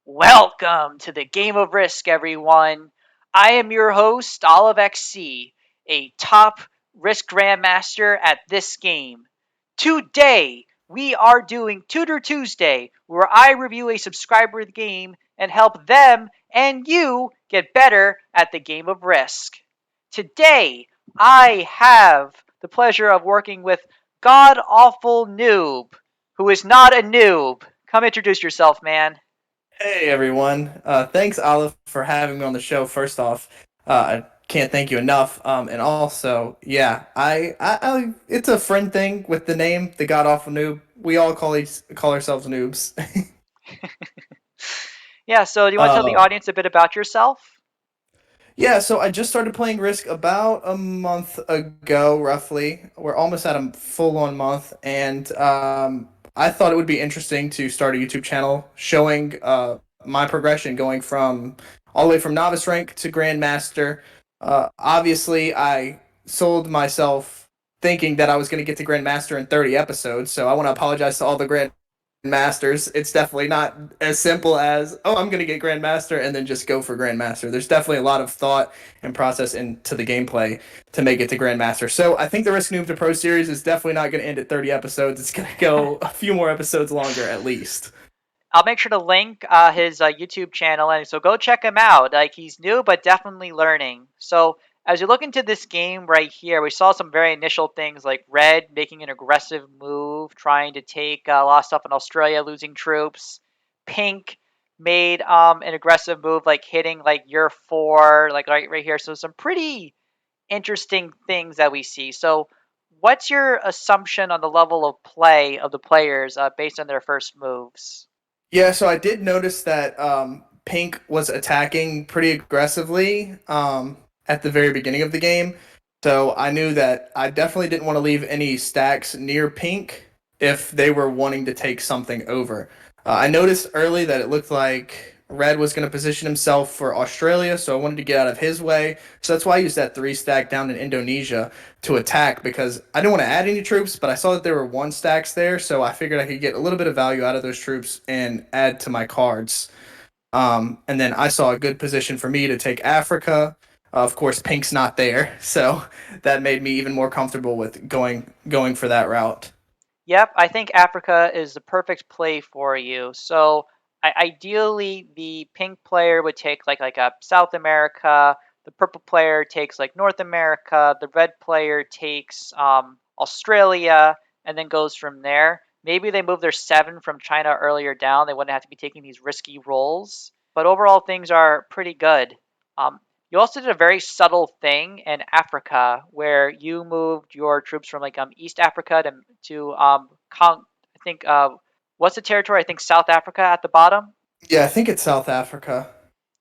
Welcome to the Game of Risk, everyone. I am your host, OliveXC, a top Risk Grandmaster at this game. Today, we are doing Tutor Tuesday, where I review a subscriber game and help them and you get better at the game of Risk. Today, I have the pleasure of working with God Awful Noob, who is not a noob. Come introduce yourself, man. Hey everyone. Thanks Olive for having me on the show. First off, I can't thank you enough. And also, yeah, it's a friend thing with the name, the God Awful Noob. We all call ourselves noobs. Yeah, so do you want to tell the uh, audience a bit about yourself? yeah, so I just started playing Risk about a month ago, roughly. We're almost at a full-on month, and I thought it would be interesting to start a YouTube channel showing my progression going from all the way from novice rank to grandmaster. Obviously, I sold myself thinking that I was going to get to grandmaster in 30 episodes, so I want to apologize to all the grandmasters. It's definitely not as simple as, oh, I'm going to get grandmaster and then just go for grandmaster. There's definitely a lot of thought and process into the gameplay to make it to grandmaster. So I think the Risk Noob to Pro series is definitely not going to end at 30 episodes. It's going to go a few more episodes longer at least. I'll make sure to link his YouTube channel, and so go check him out. Like he's new, but definitely learning. So as you look into this game right here, we saw some very initial things like Red making an aggressive move, trying to take a lot of stuff in Australia, losing troops. Pink made an aggressive move, like hitting like year four, like right here. So some pretty interesting things that we see. So, what's your assumption on the level of play of the players based on their first moves? Yeah, so I did notice that Pink was attacking pretty aggressively at the very beginning of the game. So I knew that I definitely didn't want to leave any stacks near Pink if they were wanting to take something over. I noticed early that it looked like Red was going to position himself for Australia, so I wanted to get out of his way. So that's why I used that three stack down in Indonesia to attack because I didn't want to add any troops, but I saw that there were one stacks there, so I figured I could get a little bit of value out of those troops and add to my cards. And then I saw a good position for me to take Africa. Of course, Pink's not there, so that made me even more comfortable with going for that route. Yep, I think Africa is the perfect play for you. So, ideally, the pink player would take like a South America. The purple player takes like North America. The red player takes Australia, and then goes from there. Maybe they move their seven from China earlier down. They wouldn't have to be taking these risky rolls. But overall, things are pretty good. You also did a very subtle thing in Africa where you moved your troops from like East Africa to I think what's the territory? I think South Africa at the bottom. Yeah, I think it's South Africa.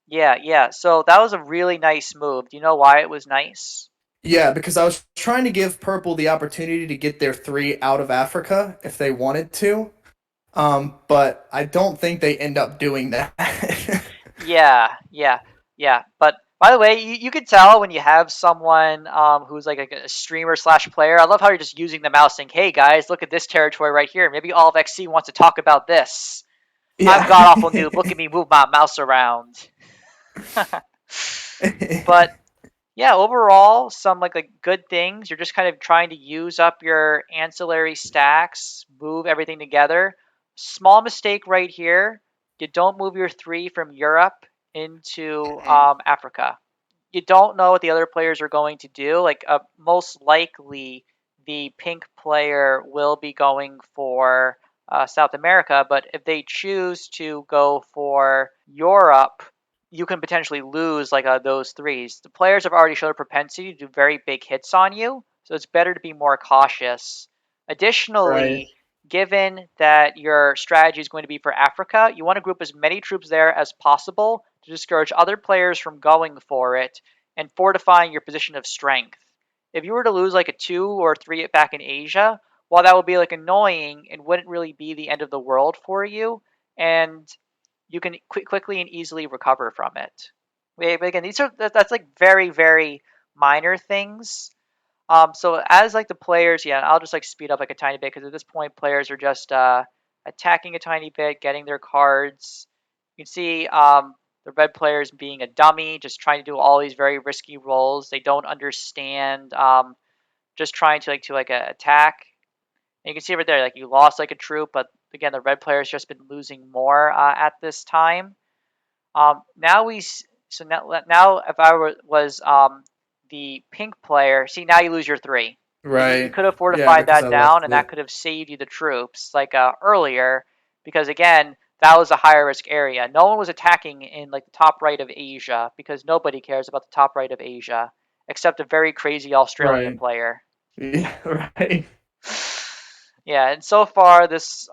Yeah, yeah. So that was a really nice move. Do you know why it was nice? Yeah, because I was trying to give Purple the opportunity to get their three out of Africa if they wanted to. But I don't think they end up doing that. Yeah, yeah, yeah. But by the way, you can tell when you have someone who's like a streamer slash player. I love how you're just using the mouse saying, "Hey guys, look at this territory right here. Maybe all of XC wants to talk about this." I'm Yeah. god awful noob. Look at me move my mouse around. But yeah, overall, some like good things. You're just kind of trying to use up your ancillary stacks, move everything together. Small mistake right here. You don't move your three from Europe into Mhm. Africa. You don't know what the other players are going to do. Like most likely, the pink player will be going for South America, but if they choose to go for Europe, you can potentially lose like those threes. The players have already showed a propensity to do very big hits on you, so it's better to be more cautious. Right. Additionally, given that your strategy is going to be for Africa, you want to group as many troops there as possible to discourage other players from going for it and fortifying your position of strength. If you were to lose like a two or three back in Asia, while that would be like annoying, it wouldn't really be the end of the world for you, and you can quickly and easily recover from it. But again, that's like very minor things. So as like the players, yeah, I'll just like speed up like a tiny bit because at this point players are just attacking a tiny bit, getting their cards. You can see the red players being a dummy, just trying to do all these very risky rolls. They don't understand just trying to attack. And you can see right there, like you lost like a troop, but again, the red player's just been losing more at this time. Now we so now if I was the pink player, see now you lose your three. You Right. could have Yeah, fortified because I that down, lost and that it. could have saved you the troops like earlier, because again that was a higher risk area. No one was attacking in like the top right of Asia because nobody cares about the top right of Asia except a very crazy Australian Right. player. Yeah, right. Yeah, and so far this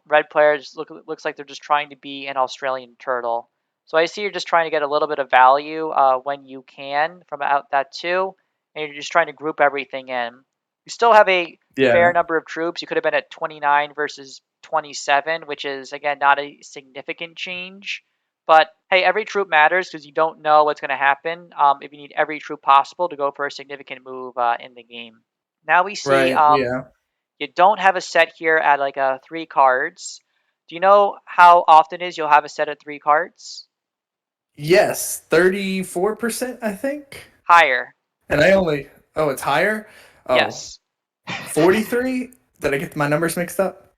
red player just looks like they're just trying to be an Australian turtle. So I see you're just trying to get a little bit of value when you can from out that too, and you're just trying to group everything in. You still have a fair Yeah. number of troops. You could have been at 29 versus 27, which is again not a significant change. But hey, every troop matters because you don't know what's going to happen. If you need every troop possible to go for a significant move in the game. Now we see Right. Yeah. you don't have a set here at like three cards. Do you know how often it is you'll have a set at three cards? Yes, 34%, I think. Higher. And I only, oh, it's higher? Oh, Yes. 43? Did I get my numbers mixed up?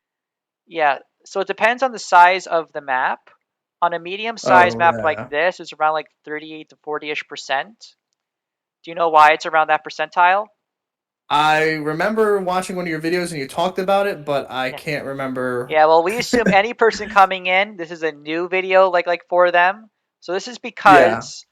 Yeah. So it depends on the size of the map. On a medium sized Oh, map like yeah. this, it's around like 38 to 40ish percent. Do you know why it's around that percentile? I remember watching one of your videos and you talked about it, but I Yeah. can't remember. Yeah, well, we assume any person coming in, this is a new video like for them. So this is Yeah, because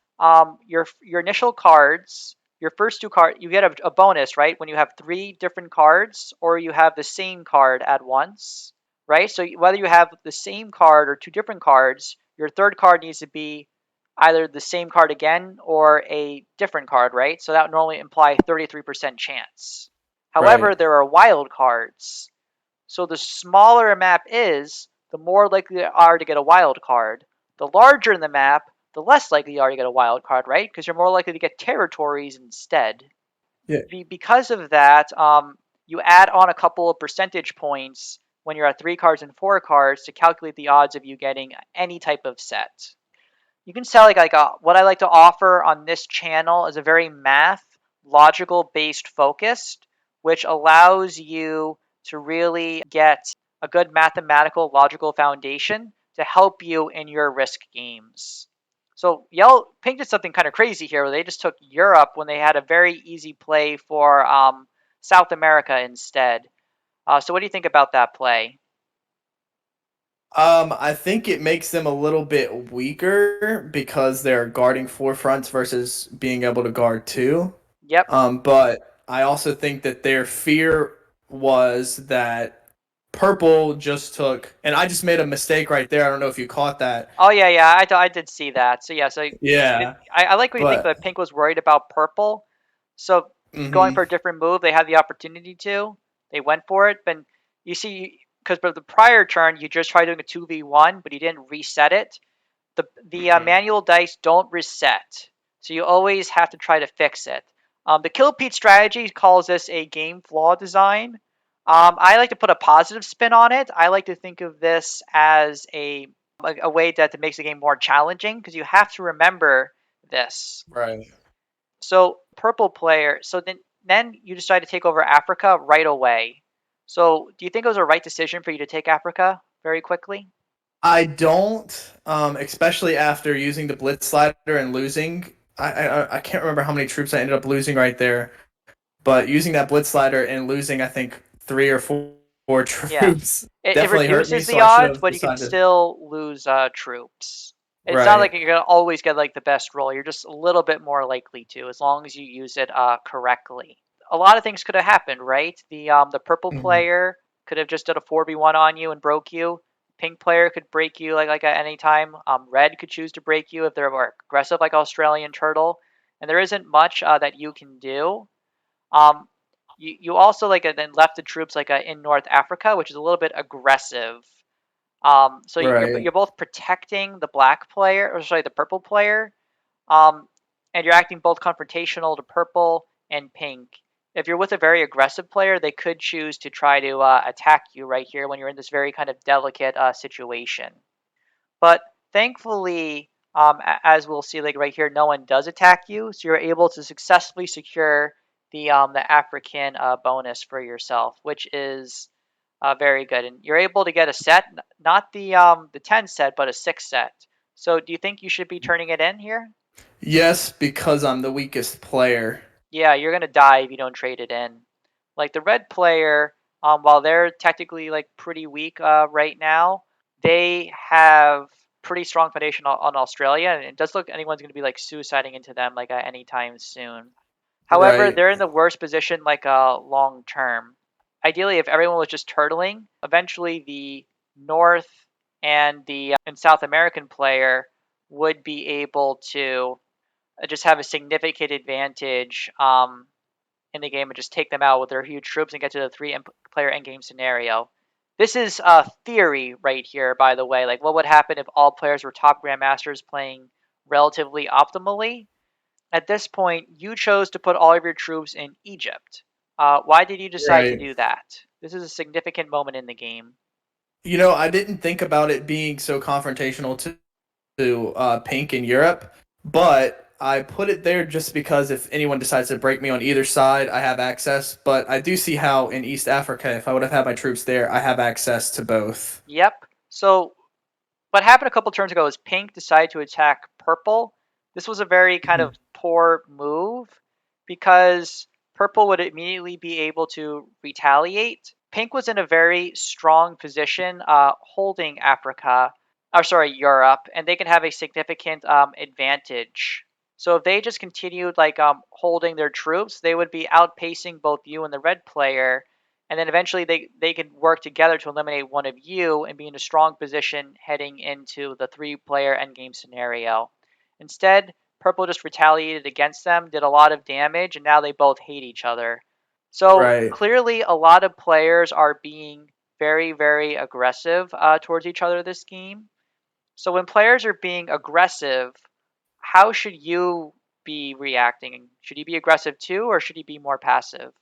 your initial cards, your first two cards, you get a bonus, right? When you have three different cards or you have the same card at once, right? So whether you have the same card or two different cards, your third card needs to be either the same card again or a different card, right? So that would normally imply 33% chance. However, right. there are wild cards. So the smaller a map is, the more likely they are to get a wild card. The larger the map, the less likely you are to get a wild card, right? Because you're more likely to get territories instead. Yeah. Because of that, you add on a couple of percentage points when you're at three cards and four cards to calculate the odds of you getting any type of set. You can sell what I like to offer on this channel is a very math, logical based focused, which allows you to really get a good mathematical logical foundation to help you in your risk games. So Yell Pink did something kind of crazy here where they just took Europe when they had a very easy play for South America instead. So what do you think about that play? I think it makes them a little bit weaker because they're guarding four fronts versus being able to guard two. Yep. But I also think that their fear was that purple just took, and I just made a mistake right there. I don't know if you caught that. Oh yeah, I did see that. So yeah, so Yeah, I like what you think but that Pink was worried about purple. So going hmm for a different move, they had the opportunity to. They went for it, but you see, because for the prior turn you just tried doing a 2v1, but you didn't reset it. The manual dice don't reset, so you always have to try to fix it. The Kill Pete strategy calls this a game flaw design. I like to put a positive spin on it. I like to think of this as a way that makes the game more challenging because you have to remember this. right. So purple player. So then you decide to take over Africa right away. So do you think it was a right decision for you to take Africa very quickly? I don't, especially after using the blitz slider and losing. I can't remember how many troops I ended up losing right there, but using that blitz slider and losing, I think three or four Yeah. troops It definitely hurt me. reduces So the I should odds, have but you can decided. still lose troops. It's not Right. like you're gonna always get like the best roll. You're just a little bit more likely to, as long as you use it correctly. A lot of things could have happened, right? The purple Mhm. player could have just did a 4v1 on you and broke you. Pink player could break you like at any time. Red could choose to break you if they're more aggressive like Australian turtle. And there isn't much that you can do. Um, you also then left the troops in North Africa, which is a little bit aggressive. So Right. you're both protecting the black player, or sorry, the purple player, um, and you're acting both confrontational to purple and pink. If you're with a very aggressive player, they could choose to try to attack you right here when you're in this very kind of delicate situation. But Thankfully, as we'll see, like right here, no one does attack you, so you're able to successfully secure the African bonus for yourself, which is very good. And you're able to get a set, not the 10 set, but a 6 set. So do you think you should be turning it in here? Yes, because I'm the weakest player. Yeah, you're gonna die if you don't trade it in. Like the red player, while they're technically like pretty weak right now, they have pretty strong foundation on Australia, and it does look anyone's gonna be like suiciding into them like anytime soon. However, Right. they're in the worst position like long term. Ideally, if everyone was just turtling, eventually the North and South American player would be able to just have a significant advantage in the game and just take them out with their huge troops and get to the player endgame scenario. This is a theory right here, by the way. Like, what would happen if all players were top grandmasters playing relatively optimally? At this point, you chose to put all of your troops in Egypt. Why did you decide to Right. do that? This is a significant moment in the game. I didn't think about it being so confrontational to Pink in Europe, but I put it there just because if anyone decides to break me on either side, I have access. But I do see how in East Africa, if I would have had my troops there, I have access to both. Yep. So what happened a couple turns ago is Pink decided to attack Purple. This was a very kind Mhm. of poor move because Purple would immediately be able to retaliate. Pink was in a very strong position holding Africa, or sorry, Europe, and they can have a significant advantage. So if they just continued like holding their troops, they would be outpacing both you and the red player, and then eventually they can work together to eliminate one of you and be in a strong position heading into the three-player endgame scenario. Instead, Purple just retaliated against them, did a lot of damage, and now they both hate each other. So Right. clearly, a lot of players are being very, very aggressive towards each other this game. So when players are being aggressive, how should you be reacting? Should you be aggressive too, or should you be more passive?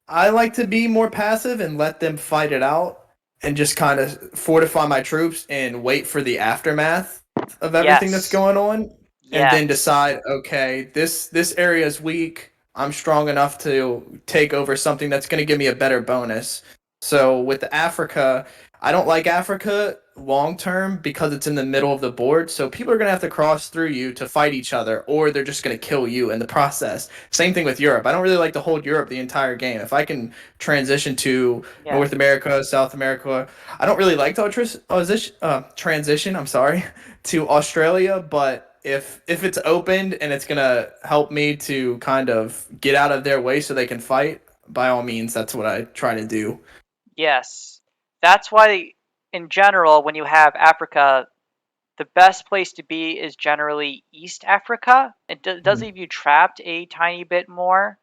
I like to be more passive and let them fight it out and just kind of fortify my troops and wait for the aftermath of everything that's Yes. going on and then Yes. decide, okay, this area is weak. I'm strong enough to take over something that's going to give me a better bonus. So with Africa, I don't like Africa long term because it's in the middle of the board. So people are going to have to cross through you to fight each other, or they're just going to kill you in the process. Same thing with Europe. I don't really like to hold Europe the entire game. If I can transition to Yeah. North America, South America, I don't really like to transition. I'm sorry, to Australia, but if it's opened and it's gonna help me to kind of get out of their way so they can fight, by all means, that's what I try to do. Yes. That's why, in general, when you have Africa, the best place to be is generally East Africa. It does Mhm. leave you trapped a tiny bit more,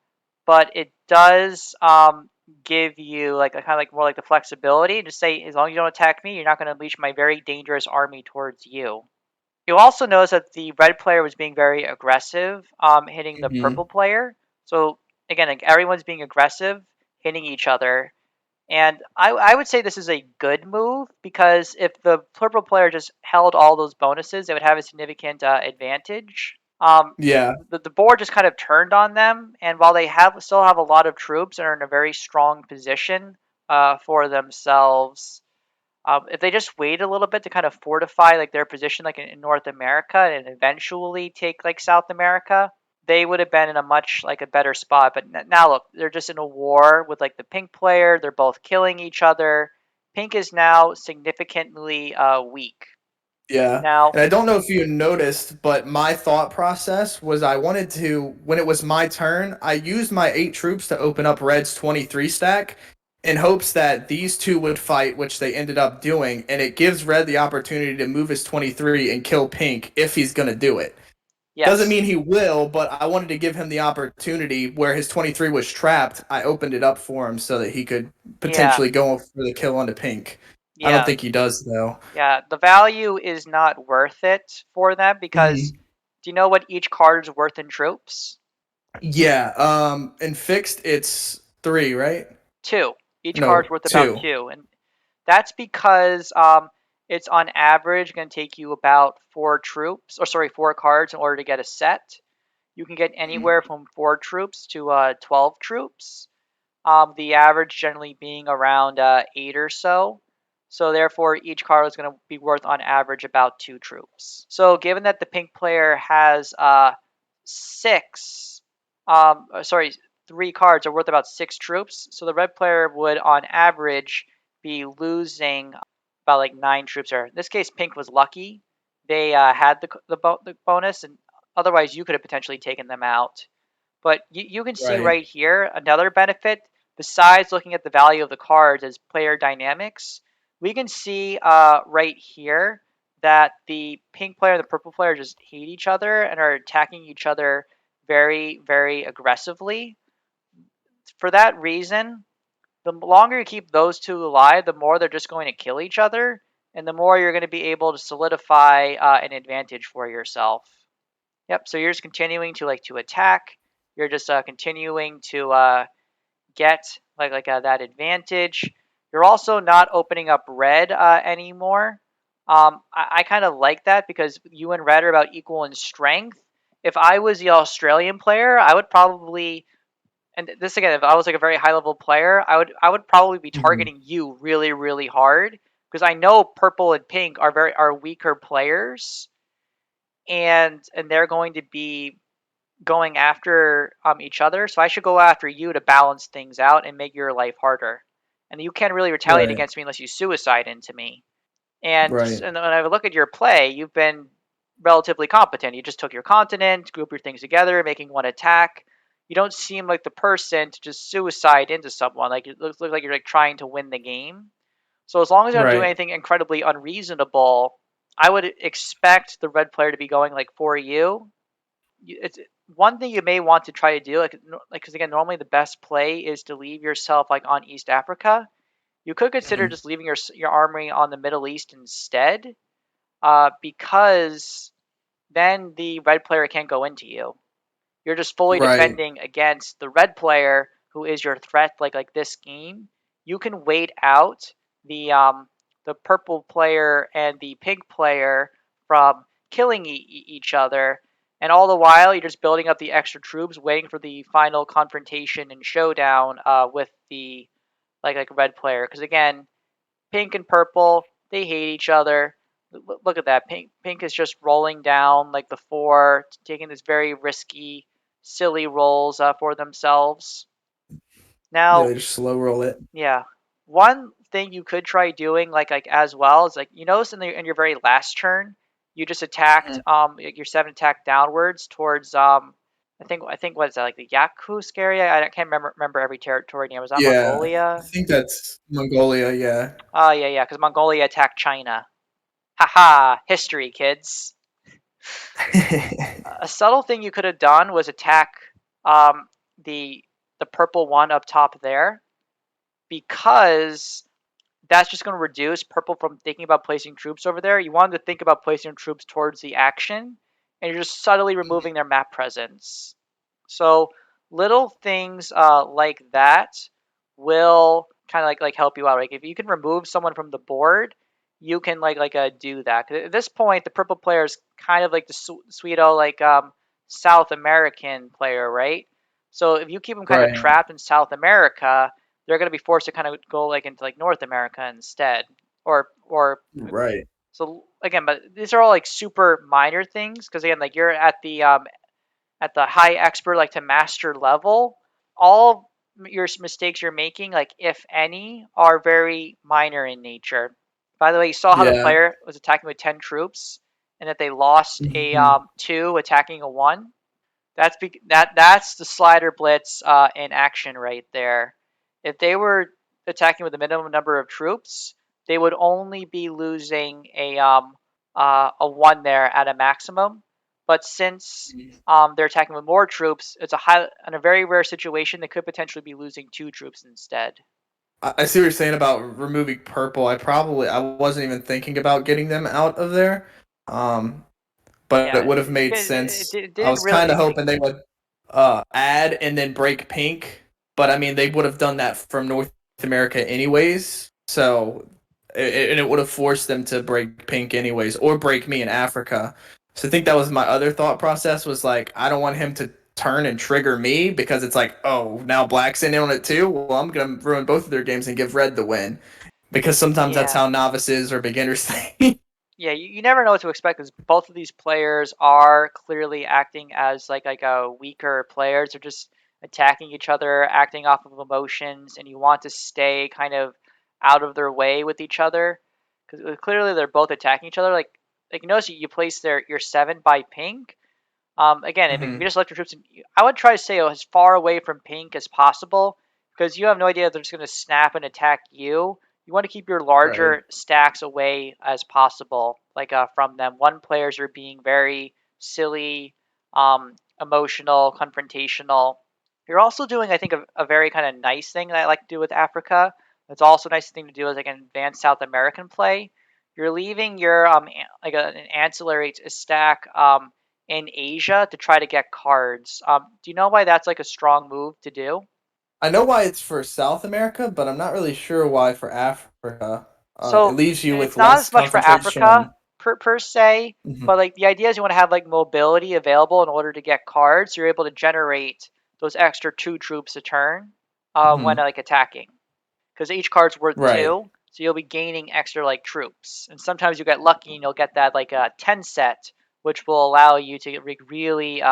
but it does give you like a kind of like more like the flexibility to say, as long as you don't attack me, you're not going to unleash my very dangerous army towards you. You'll also notice that the red player was being very aggressive, hitting the purple Mhm. player. So again, like everyone's being aggressive, hitting each other. And I would say this is a good move because if the purple player just held all those bonuses, they would have a significant advantage. Yeah. The board just kind of turned on them, and while they have still have a lot of troops and are in a very strong position for themselves, if they just wait a little bit to kind of fortify like their position, like in North America, and eventually take like South America, they would have been in a much like a better spot. But now look, they're just in a war with like the pink player. They're both killing each other. Pink is now significantly weak. Yeah. Now, And I don't know if you noticed, but my thought process was I wanted to, when it was my turn, I used my 8 troops to open up Red's 23 stack in hopes that these two would fight, which they ended up doing. And it gives Red the opportunity to move his 23 and kill Pink if he's going to do it. Doesn't yes, mean he will, but I wanted to give him the opportunity where his 23 was trapped. I opened it up for him so that he could yeah, potentially go for the kill onto Pink. I don't yeah, think he does, though. yeah. The value is not worth it for them because Mhm. do you know what each card is worth in troops? Yeah, in fixed it's 3, right? Two. Each card's No, worth about 2. two, and that's because It's on average going to take you about 4 cards in order to get a set. You can get anywhere from 4 troops to 12 troops. The average generally being around 8 or so. So therefore, each card is going to be worth on average about 2 troops. So given that the pink player has six, sorry, 3 cards are worth about 6 troops. So the red player would on average be losing about like 9 troops. There, in this case, pink was lucky. They had the bonus, and otherwise you could have potentially taken them out. But you can see Right. right here another benefit besides looking at the value of the cards as player dynamics. We can see right here that the pink player and the purple player just hate each other and are attacking each other very, very aggressively. For that reason, the longer you keep those two alive, the more they're just going to kill each other, and the more you're going to be able to solidify an advantage for yourself. Yep. So you're just continuing to to attack. You're just continuing to get that advantage. You're also not opening up red anymore. I kind of like that because you and red are about equal in strength. If I was the Australian player, I would probably, and this again, if I was like a very high level player, I would probably be Mhm. targeting you really really hard because I know purple and pink are weaker players, and they're going to be going after each other. So I should go after you to balance things out and make your life harder. And you can't really retaliate Right. against me unless you suicide into me. And just Right. and when I look at your play, you've been relatively competent. You just took your continent, group your things together, making one attack. You don't seem like the person to just suicide into someone. Like it looks like you're like trying to win the game. So as long as you don't do Right. anything incredibly unreasonable, I would expect the red player to be going like for you. It's one thing you may want to try to do, because again, normally the best play is to leave yourself like on East Africa. You could consider Mhm. just leaving your armory on the Middle East instead, because then the red player can't go into you. You're just fully Right. defending against the red player who is your threat like this game. You can wait out the purple player and the pink player from killing each other, and all the while you're just building up the extra troops waiting for the final confrontation and showdown with the red player, because again, pink and purple, they hate each other. Look at that. Pink is just rolling down like the 4, taking this very risky, silly rolls for themselves. Yeah, Now, they just slow roll it. yeah, one thing you could try doing like as well is, like, you notice in your very last turn, you just attacked Mhm. your 7 attack downwards towards I think what is that, like the Yakutsk area? I can't remember every territory name. Was that Yeah, I Mongolia? think that's Mongolia. Yeah. Oh yeah, because Mongolia attacked China. Haha, history, kids. A subtle thing you could have done was attack um, the the purple one up top there, because that's just going to reduce purple from thinking about placing troops over there. You want them to think about placing troops towards the action, and you're just subtly removing their map presence. So little things like that will kind of help you out. Like if you can remove someone from the board, you can do that. 'Cause at this point, the purple player is kind of like the Sweeto South American player, right? So if you keep them kind of Right. trapped in South America, they're going to be forced to kind of go into North America instead, or Right. so again. But these are all like super minor things, because again, like you're at the high expert to master level. All your mistakes you're making, if any, are very minor in nature. By the way, you saw how the Yeah. player was attacking with 10 troops and that they lost a Mhm. 2 attacking a 1. That's the slider blitz in action right there. If they were attacking with a minimum number of troops, they would only be losing a 1 there at a maximum. But since they're attacking with more troops, it's in a very rare situation they could potentially be losing 2 troops instead. I see what you're saying about removing purple. I wasn't even thinking about getting them out of there. Um, but Yeah, it would have made because sense. it I didn't was kind of really. hoping they would add and then break pink, but I mean they would have done that from North America anyways. So and it would have forced them to break pink anyways, or break me in Africa. So I think that was my other thought process was like, I don't want him to turn and trigger me because it's like, oh, now black's in on it too. Well, I'm gonna ruin both of their games and give red the win because sometimes that's Yeah. how novices or beginners think. Yeah, you never know what to expect because both of these players are clearly acting as like a weaker players. They're just attacking each other, acting off of emotions, and you want to stay kind of out of their way with each other because clearly they're both attacking each other. Like you notice you place your 7 by pink. Again, if you hmm just left your troops, I would try to stay as far away from pink as possible because you have no idea if they're just going to snap and attack you. You want to keep your Right. larger stacks away as possible, from them. One players are being very silly, emotional, confrontational. You're also doing, I think, a very kind of nice thing that I like to do with Africa. It's also a nice thing to do as like an advanced South American play. You're leaving your an ancillary stack in Asia to try to get cards. Do you know why that's like a strong move to do? I know why it's for South America, but I'm not really sure why for Africa. It So leaves you with it's not less as much for concentration Africa on. per se, Mhm. but like the idea is you want to have like mobility available in order to get cards. So you're able to generate those extra 2 troops a turn when Mhm. like attacking, because each card's worth Right. 2, so you'll be gaining extra like troops. And sometimes you get lucky and you'll get that like a 10 set, which will allow you to really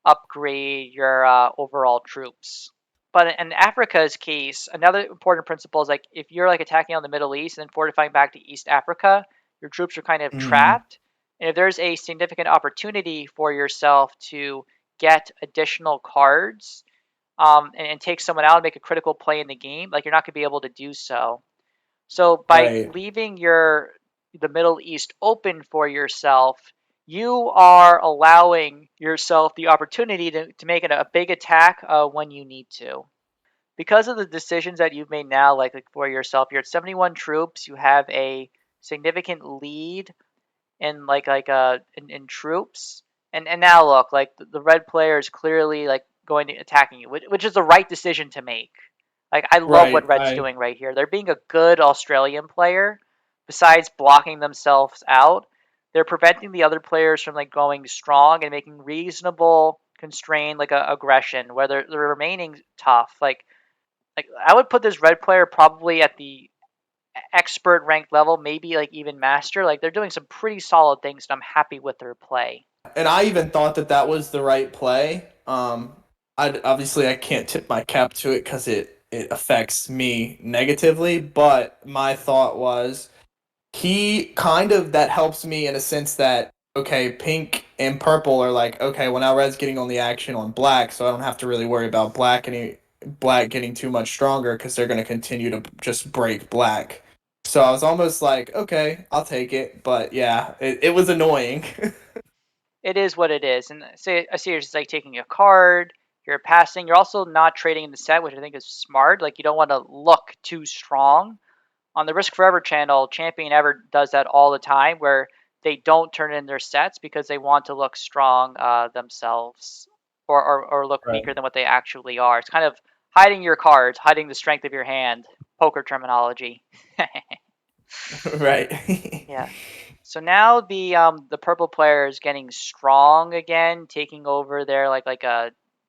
upgrade your overall troops. But in Africa's case, another important principle is like if you're like attacking on the Middle East and then fortifying back to East Africa, your troops are kind of Mhm. trapped. And if there's a significant opportunity for yourself to get additional cards, and take someone out and make a critical play in the game, like you're not going to be able to do so. So by Right. leaving the Middle East open for yourself, you are allowing yourself the opportunity to make a big attack when you need to. Because of the decisions that you've made now, like for yourself, you're at 71 troops. You have a significant lead in troops. And now look, like the red player is clearly like going to attacking you, which is the right decision to make. Like I love what Right. red's I doing right here. They're being a good Australian player. Besides blocking themselves out, they're preventing the other players from like going strong and making reasonable constrained aggression where they're remaining tough. Like I would put this red player probably at the expert ranked level, maybe like even master. Like they're doing some pretty solid things, and I'm happy with their play. and I even thought that that was the right play. I obviously I can't tip my cap to it because it affects me negatively, but my thought was he kind of that helps me in a sense that okay, pink and purple are like okay, well now red's getting on the action on black, so I don't have to really worry about black getting too much stronger because they're going to continue to just break black. So I was almost like, okay, I'll take it, but yeah, it was annoying. It is what it is, and say I see it's like taking a card. You're passing. You're also not trading in the set, which I think is smart. Like you don't want to look too strong. On the Risk Forever channel, Champion Ever does that all the time, where they don't turn in their sets because they want to look strong themselves, or look Right. weaker than what they actually are. It's kind of hiding your cards, hiding the strength of your hand. Poker terminology. Right. Yeah. So now the purple player is getting strong again, taking over their like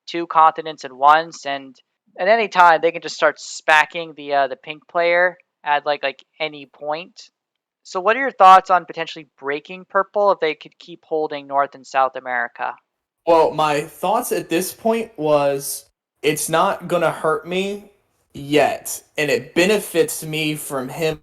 2 continents at once, and at any time they can just start spacking the pink player at like any point. So what are your thoughts on potentially breaking purple if they could keep holding North and South America? Well, my thoughts at this point was it's not gonna hurt me yet, and it benefits me from him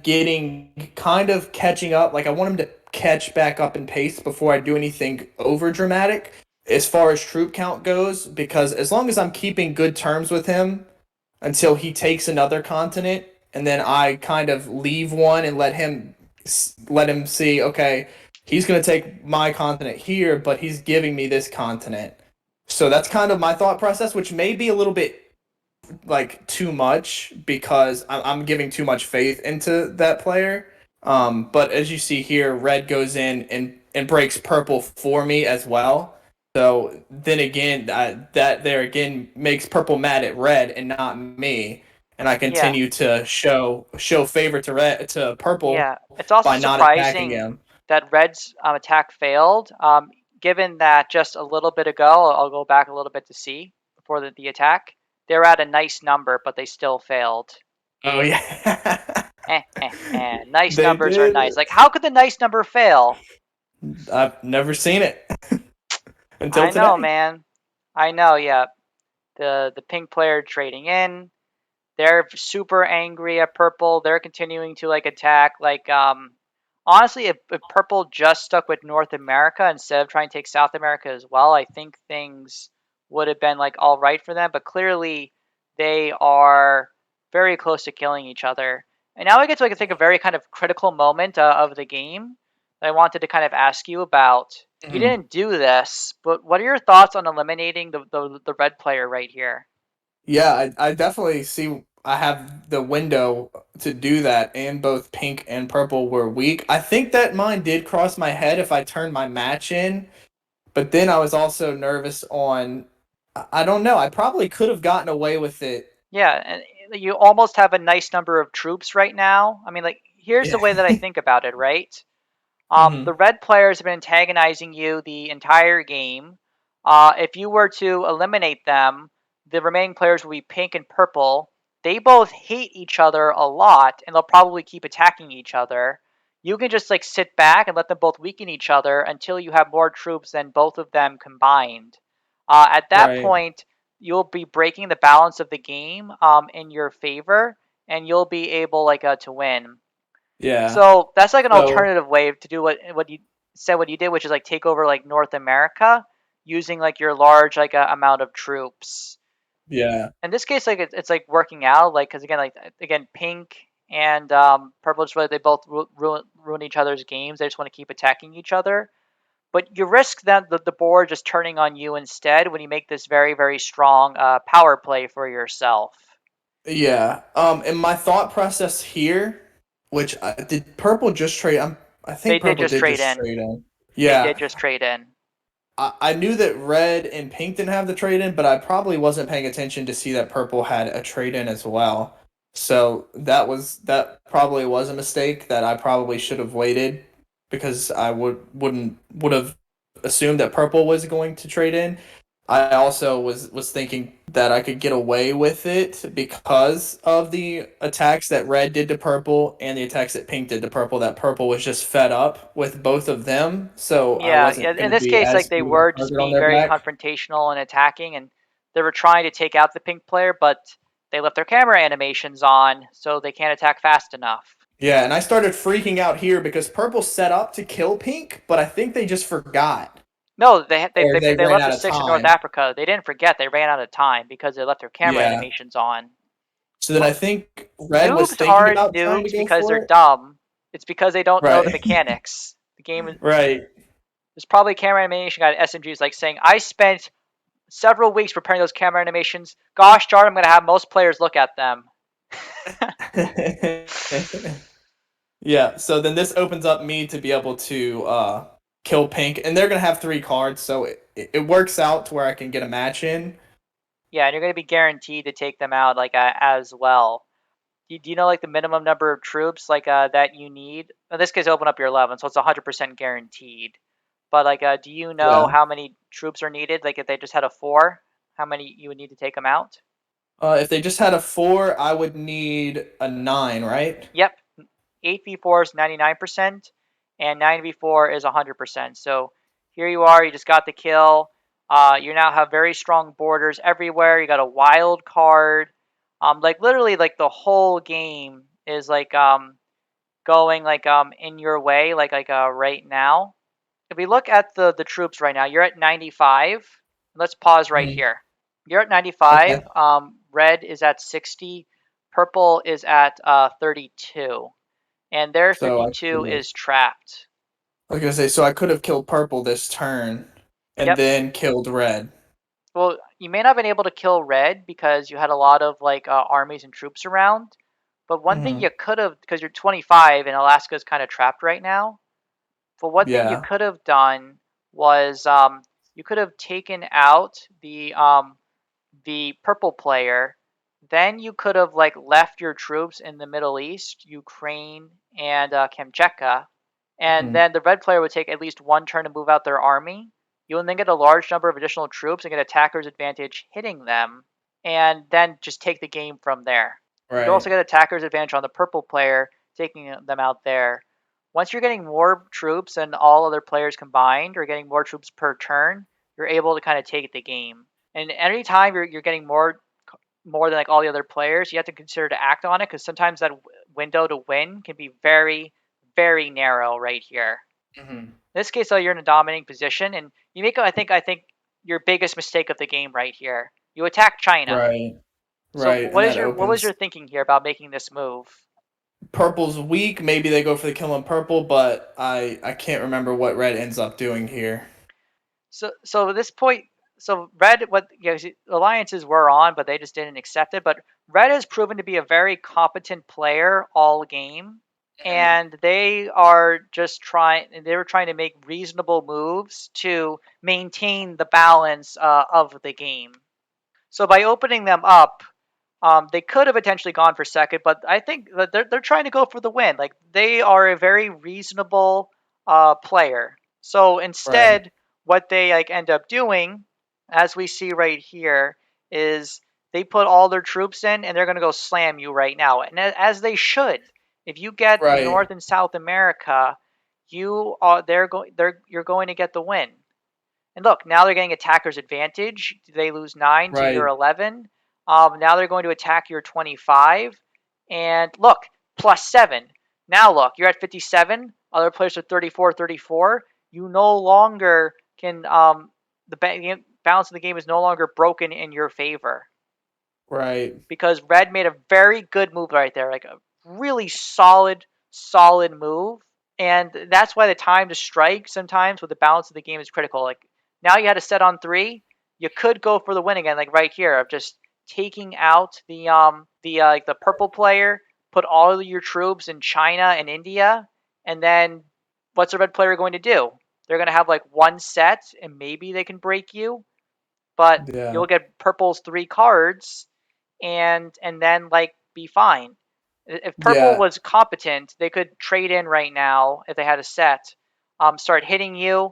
getting kind of catching up. Like I want him to catch back up in pace before I do anything over dramatic as far as troop count goes, because as long as I'm keeping good terms with him until he takes another continent, and then I kind of leave one and let him see. Okay, he's gonna take my continent here, but he's giving me this continent. So that's kind of my thought process, which may be a little bit like too much because I'm giving too much faith into that player. But as you see here, red goes in and breaks purple for me as well. So then again, that there again makes purple mad at red and not me. and I Yeah, continue to show favor to purple yeah. It's also by not attacking surprising him. that Red's attack failed. Given that just a little bit ago, I'll go back a little bit to see before the attack. They're at a nice number, but they still failed. Oh yeah, Nice they numbers are did. nice. Like, how could the nice number fail? I've never seen it until I know, today. man. I know. Yeah, the pink player trading in. They're super angry at purple. They're continuing to like attack. Like, honestly, if purple just stuck with North America instead of trying to take South America as well, I think things would have been like all right for them. But clearly, they are very close to killing each other. And now we get to like I think a very kind of critical moment of the game that I wanted to kind of ask you about. You Mhm. didn't do this, but what are your thoughts on eliminating the red player right here? Yeah, I definitely see. I have the window to do that, and both pink and purple were weak. I think that mine did cross my head if I turned my match in, but then I was also nervous on. I don't know. I probably could have gotten away with it. Yeah, and you almost have a nice number of troops right now. I mean, like, here's the Yeah. way that I think about it, right? The hmm red players have been antagonizing you the entire game. If you were to eliminate them, the remaining players will be pink and purple. They both hate each other a lot, and they'll probably keep attacking each other. You can just like sit back and let them both weaken each other until you have more troops than both of them combined. At that Right. point, you'll be breaking the balance of the game in your favor, and you'll be able like to win. Yeah. So that's like an So alternative way to do what you said what you did, which is like take over like North America using like your large like amount of troops. yeah. In this case, like it's like working out, like because again, like again, pink and purple just really they both ruin each other's games. They just want to keep attacking each other. But you risk that the board just turning on you instead when you make this very strong power play for yourself. Yeah. And my thought process here, which did purple just trade? I They think did purple just did trade just in. trade in. They Yeah. did just trade in. I knew that red and pink didn't have the trade in, but I probably wasn't paying attention to see that purple had a trade in as well. So that probably was a mistake that I probably should have waited because I would have assumed that purple was going to trade in. I also was thinking that I could get away with it because of the attacks that red did to purple and the attacks that pink did to purple. That purple was just fed up with both of them, so I Yeah, yeah. wasn't In going to this be case, like as they big of a were just target on being their very back. confrontational and attacking, and they were trying to take out the pink player, but they left their camera animations on, so they can't attack fast enough. Yeah, and I started freaking out here because purple set up to kill pink, but I think they just forgot No, they they or they, they they ran left out the of six in North time. Africa. They didn't forget. They ran out of time because they left their camera Yeah. animations on. So then I think red was Noobs thinking aren't about trying to noobs go because they're for it. dumb. It's because they don't know the Right. mechanics. The game Right. there's probably camera animation guy at SMG's like saying, I spent several weeks preparing those camera animations. Gosh darn, I'm gonna have most players look at them. Yeah, so then this opens up me to be able to kill pink, and they're gonna have 3 cards, so it works out to where I can get a match in. Yeah, and you're going to be guaranteed to take them out like as well. Do you know like the minimum number of troops like that you need? In this case, open up your 11, so it's 100% guaranteed. But like, do you know Yeah. how many troops are needed? Like, if they just had a 4, how many you would need to take them out? If they just had a 4, I would need a 9, right? Yep, 8v4 is 99%, and 9v4 is 100%. So here you are, you just got the kill. You now have very strong borders everywhere. You got a wild card. Like literally, like the whole game is like going like in your way, like right now. If we look at the troops right now, you're at 95. Let's pause right Mhm. here. You're at 95. Okay. Red is at 60. Purple is at 32 and their So I could 52 have, is trapped. like I say, so I could have killed purple this turn, and Yep. then killed red. Well, you may not have been able to kill red because you had a lot of like armies and troops around. But one thing hmm you could have, because you're 25 and Alaska is kind of trapped right now. But one thing you Yeah. could have done was you could have taken out the purple player Then you could have like left your troops in the Middle East, Ukraine and Kamchatka, and Mhm. then the red player would take at least one turn to move out their army. You would then get a large number of additional troops and get attacker's advantage hitting them, and then just take the game from there. You can also Right. get attacker's advantage on the purple player, taking them out there. Once you're getting more troops than all other players combined, or getting more troops per turn, you're able to kind of take the game. And any time you're getting more than like all the other players, you have to consider to act on it because sometimes that window to win can be very, very narrow right here. Mhm. In this case, though, you're in a dominating position, and you make I think your biggest mistake of the game right here. You attack China. Right. So Right. And that what was opens your thinking here about making this move? purple's weak. Maybe they go for the kill on purple, but I can't remember what red ends up doing here. So at this point, so red what alliances were on, but they just didn't accept it. But red has proven to be a very competent player all game, Mhm. and they were trying to make reasonable moves to maintain the balance of the game. So by opening them up, they could have potentially gone for second, but I think that they're trying to go for the win. Like they are a very reasonable player. So Right. instead, what they like end up doing, as we see right here, is they put all their troops in and they're going to go slam you right now, and as they should. If you get Right. North and South America, you're going to get the win. And look, now they're getting attacker's advantage. They lose 9 to your Right. 11. Now they're going to attack your 25. And look, +7. Now look, you're at 57. Other players are 34, 34. You no longer can, balance of the game is no longer broken in your favor Right. because red made a very good move right there, like a really solid move. And that's why the time to strike sometimes with the balance of the game is critical. Like now you had a set on three, you could go for the win again, like right here of just taking out the purple player, put all of your troops in China and India, and then what's the red player going to do? They're going to have like one set, and maybe they can break you, but Yeah. you'll get purple's three cards, and then like be fine. If purple Yeah. was competent, they could trade in right now if they had a set, start hitting you,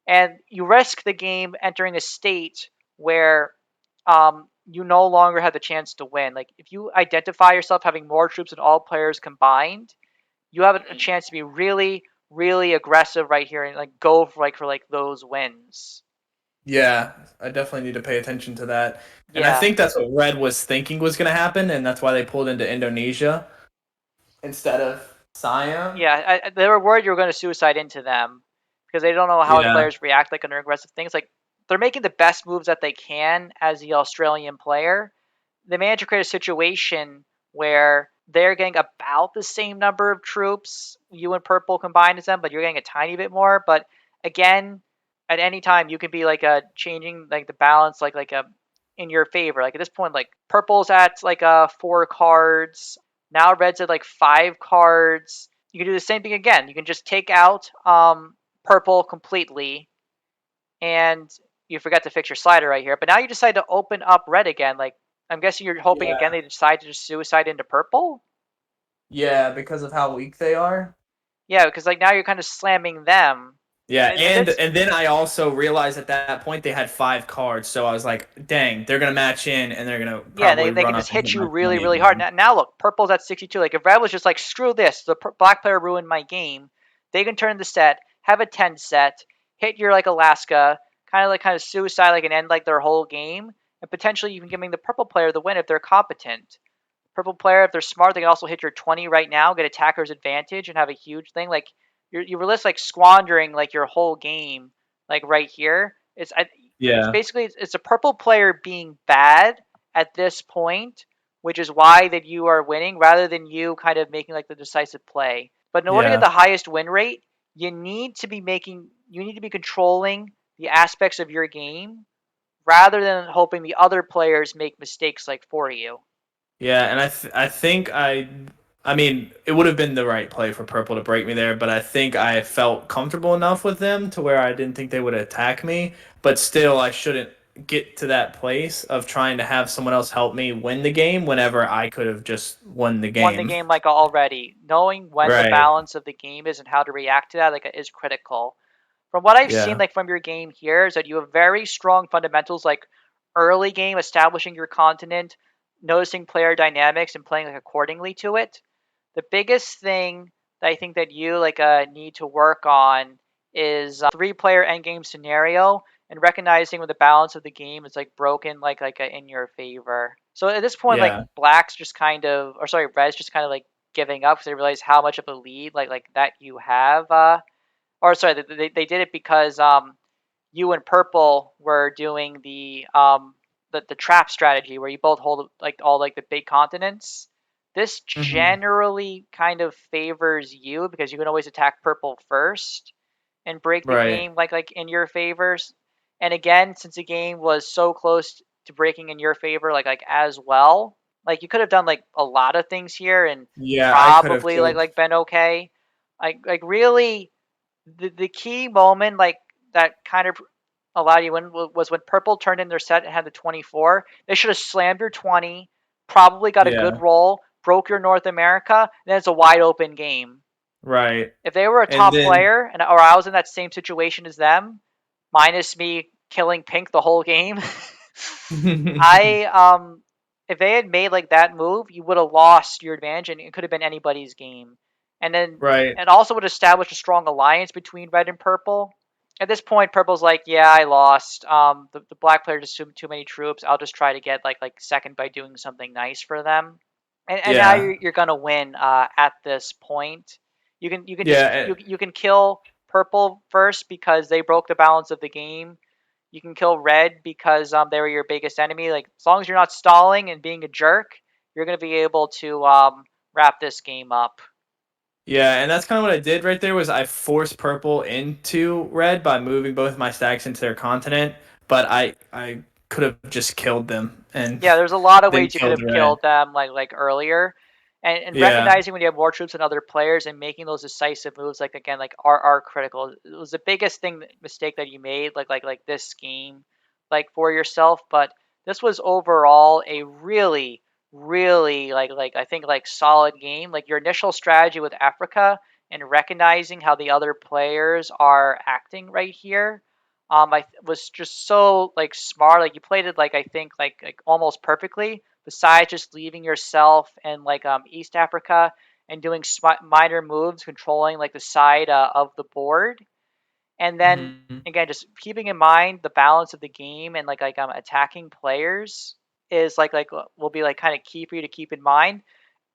and you risk the game entering a state where you no longer have the chance to win. Like if you identify yourself having more troops than all players combined, you have a chance to be really, really aggressive right here and like go for like those wins. Yeah, I definitely need to pay attention to that. And I Yeah, think that's what Red was thinking was going to happen, and that's why they pulled into Indonesia instead of Siam. yeah. They were worried you were going to suicide into them because they don't know how Yeah. players react like under aggressive things. Like they're making the best moves that they can as the Australian player. They managed to create a situation where they're getting about the same number of troops, you and purple combined as them, but you're getting a tiny bit more. But again, at any time you can be like a changing like the balance like a in your favor. Like at this point, like purple's at like 4 cards. Now red's at like 5 cards. You can do the same thing again. You can just take out purple completely, and you forgot to fix your slider right here. But now you decide to open up red again. Like I'm guessing you're hoping again Yeah. they decide to just suicide into purple. Yeah, because of how weak they are. Yeah, because like now you're kind of slamming them, Yeah, and that's and then I also realized at that point they had 5 cards, so I was like, dang, they're gonna match in and they're gonna yeah, probably they run can up just and hit hit you my really 20 really hard. again. Now look, purple's at 62. Like if red was just like screw this, the black player ruined my game. They can turn the set, have a 10 set, hit your like Alaska, kind of suicide like and end like their whole game, and potentially even giving the purple player the win if they're competent. Purple player, if they're smart, they can also hit your 20 right now, get attacker's advantage, and have a huge thing. Like you were just like squandering like your whole game, like right here. It's Yeah. basically it's a purple player being bad at this point, which is why that you are winning rather than you kind of making like the decisive play. But in order to get Yeah. the highest win rate, you need to be controlling the aspects of your game rather than hoping the other players make mistakes like for you. Yeah, and I think I mean, it would have been the right play for purple to break me there, but I think I felt comfortable enough with them to where I didn't think they would attack me, but still I shouldn't get to that place of trying to have someone else help me win the game whenever I could have just won the Won the game. game like already. Knowing when the Right. balance of the game is and how to react to that like is critical. From what I've seen Yeah. like from your game here is that you have very strong fundamentals like early game establishing your continent, noticing player dynamics and playing like accordingly to it. The biggest thing that I think that you like need to work on is three-player endgame scenario and recognizing when the balance of the game is like broken in your favor. So at this point, like Yeah. black's just kind of, or sorry, red's just kind of like giving up because they realize how much of a lead like that you have. Or sorry, they did it because you and purple were doing the trap strategy where you both hold like all like the big continents. This Hmm. generally kind of favors you because you can always attack purple first and break the Right. game like in your favors. And again, since the game was so close to breaking in your favor like as well, like you could have done like a lot of things here and Yeah, I could have probably killed. like been okay. Like really the key moment like that kind of allowed you win was when purple turned in their set and had the 24. They should have slammed your 20, probably got a good Yeah. roll, broke your North America, and then it's a wide open game. Right. If they were a And top then player and or I was in that same situation as them, minus me killing pink the whole game, I if they had made like that move, you would have lost your advantage and it could have been anybody's game. And then right. it also would establish a strong alliance between red and purple. At this point, purple's like, yeah, I lost. The black player just too many troops. I'll just try to get like second by doing something nice for them. And now Yeah. you're gonna win at this point. You can just Yeah. you can kill purple first because they broke the balance of the game. You can kill red because they were your biggest enemy. Like as long as you're not stalling and being a jerk, you're gonna be able to wrap this game up. Yeah, and that's kind of what I did right there was I forced purple into red by moving both my stacks into their continent, but I could have just killed them and Yeah, there's a lot of then ways you could killed have red. killed them like earlier. And Yeah. recognizing when you have more troops than other players and making those decisive moves like again like are critical. It was the biggest mistake that you made like this game like for yourself, but this was overall a really like I think like solid game. Like your initial strategy with Africa and recognizing how the other players are acting right here was just so like smart. Like you played it like I think like almost perfectly. Besides just leaving yourself in like East Africa and doing minor moves, controlling like the side of the board, and then Hmm. again just keeping in mind the balance of the game and attacking players is like will be like kind of key for you to keep in mind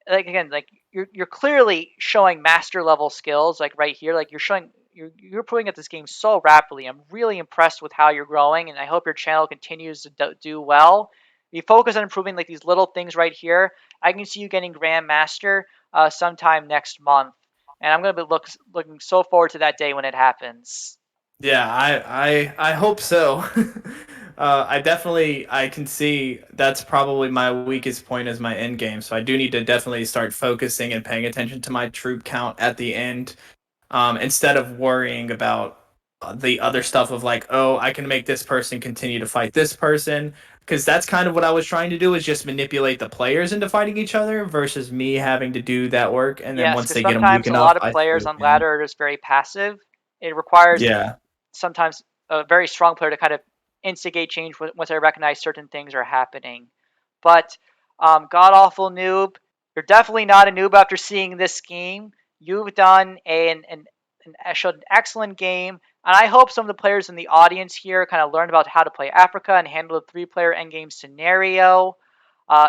like again like you're clearly showing master level skills like right here like you're improving at this game so rapidly. I'm really impressed with how you're growing and I hope your channel continues to do well. You focus on improving like these little things right here. I can see you getting grandmaster sometime next month and I'm going to be looking so forward to that day when it happens. Yeah, I hope so. I definitely I can see that's probably my weakest point as my end game. So I do need to definitely start focusing and paying attention to my troop count at the end, instead of worrying about the other stuff of like, oh, I can make this person continue to fight this person. Because that's kind of what I was trying to do is just manipulate the players into fighting each other versus me having to do that work. And then Yes, once because they get them weak sometimes a enough, lot of I players swoop on in. ladder are just very passive. It requires Yeah. sometimes a very strong player to kind of instigate change once they recognize certain things are happening. But God Awful Noob, you're definitely not a noob after seeing this game. You've done showed an excellent game, and I hope some of the players in the audience here kind of learned about how to play Africa and handle a three-player endgame scenario.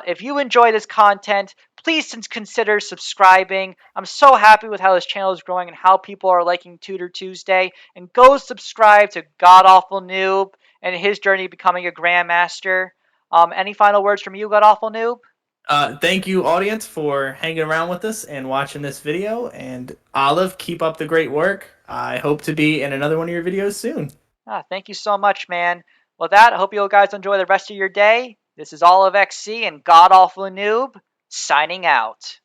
If you enjoy this content, please consider subscribing. I'm so happy with how this channel is growing and how people are liking Tutor Tuesday. And go subscribe to God Awful Noob and his journey becoming a Grandmaster. Any final words from you, God Awful Noob? Thank you, audience, for hanging around with us and watching this video. And Olive, keep up the great work. I hope to be in another one of your videos soon. Thank you so much, man. With that, I hope you guys enjoy the rest of your day. This is OliveXC and God Awful Noob signing out.